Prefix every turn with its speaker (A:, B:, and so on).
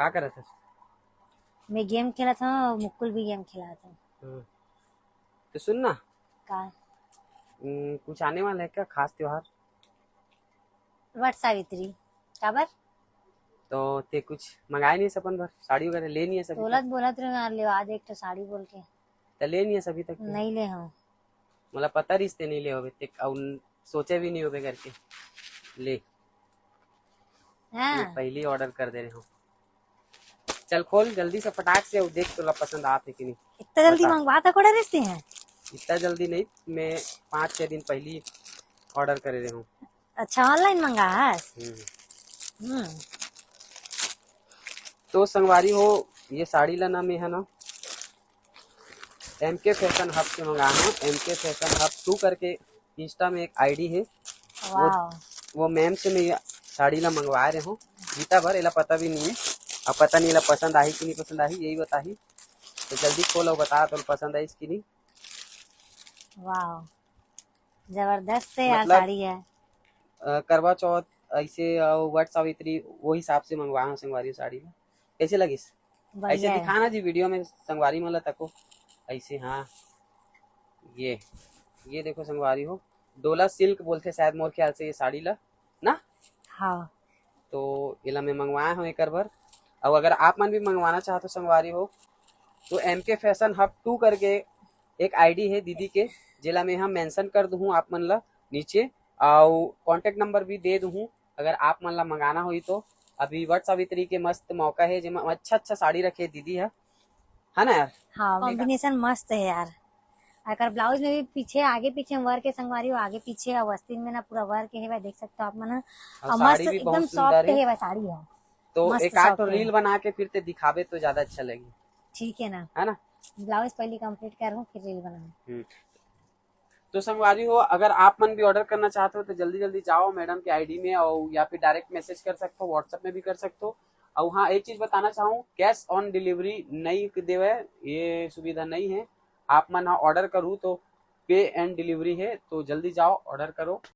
A: क्या कर रहा था?
B: मैं गेम खेला था और मुकुल भी गेम खेला था।
A: तो सुन ना,
B: का
A: कुछ आने वाला है क्या खास त्योहार?
B: वट सावित्री काबर
A: तो ते कुछ मंगाए नहीं अपन भर साड़ी वगैरह ले नहीं है सभी तक?
B: बोलत रहे यार ले आज एक तो साड़ी बोल के
A: तो ले नहीं है सभी तक के?
B: नहीं ले हूँ।
A: मतलब पता रिश्ते नहीं ले होवे ते सोचे भी नहीं होवे करके ले। ये
B: हाँ
A: पहले ऑर्डर कर दे रहे हो। चल खोल जल्दी से फटाक से, देख तुला पसंद आते कि नहीं।
B: इतना जल्दी
A: बता।
B: मंगवा था कोड़ा रिश्ते हैं।
A: इतना जल्दी नहीं, मैं 5-6 दिन पहले ही ऑर्डर कर रहे हूँ।
B: अच्छा ऑनलाइन मंगा है।
A: हम्म। तो संगवारी हो, ये साड़ी ला नाम है ना MK फैशन हब से मंगाया हूँ। MK फैशन हब 2 करके इंस्टा में एक आईडी है। वो
B: वाह
A: वो मैम से मैं ये साड़ी ला मंगवा रहे हूँ। गीता भर एला पता भी नहीं है। अब पता नहीं एला पसंद आई कि नहीं पसंद आई, यही बताही। तो जल्दी खोलो, बता तो पसंद आई कि नहीं।
B: वाह जबरदस्त है यार
A: मतलब
B: साड़ी है।
A: करवा चौथ ऐसे वट सावित्री वो हिसाब से मंगवाया हूँ संगवारी साड़ी ला। कैसे लगिस? ऐसे
B: बढ़िया है।
A: दिखाना जी वीडियो में संगवारी मला तको ऐसे। हाँ ये देखो संगवारी हो, डोला सिल्क बोलते शायद मोर ख्याल से ये साड़ी ला ना।
B: हाँ
A: तो इला मैं मंगवाया हूँ एक बार। और अगर आप मन भी मंगवाना चाहते हो संगवारी हो तो MK फैशन हब 2 करके एक आईडी है दीदी के, जिला में हम मेंशन कर दूँ आप मन ला नीचे, और कांटेक्ट नंबर भी दे दूँ। अगर आप मन ला मंगाना हुई तो अभी वट सावित्री के मस्त मौका है, जिसमें अच्छा साड़ी रखे दीदी है ना यार।
B: हाँ कॉम्बिनेशन मस्त है यार। अगर ब्लाउज में भी पीछे आगे पीछे वर्क के संगवारी हो, आगे पीछे और वस्तीन में ना पूरा वर्क है वह देख सकते हो आप मन।
A: और
B: और मस्त
A: साड़ी भी
B: एकदम
A: बहुत सुंदर
B: सॉफ्ट
A: है।
B: है वह साड़ी है।
A: तो
B: मस्त
A: एक आध तो
B: सॉफ्ट है।
A: रील बना के फिर ते दिखावे तो ज्यादा अच्छा लगी,
B: ठीक है ना।
A: है ना।
B: ब्लाउज पहले कंप्लीट करूँ फिर रील बनाऊँ।
A: तो संगवारी हो, अगर आप मन भी ऑर्डर करना चाहते हो तो जल्दी जल्दी जाओ मैडम के आईडी में, और या फिर डायरेक्ट मैसेज कर सकते हो, व्हाट्सएप में भी कर सकते हो। और हाँ एक चीज बताना चाहूँ, कैश ऑन डिलीवरी नहीं देवे, ये सुविधा नहीं है। आप मन ऑर्डर करूँ तो पे एंड डिलीवरी है, तो जल्दी जाओ ऑर्डर करो।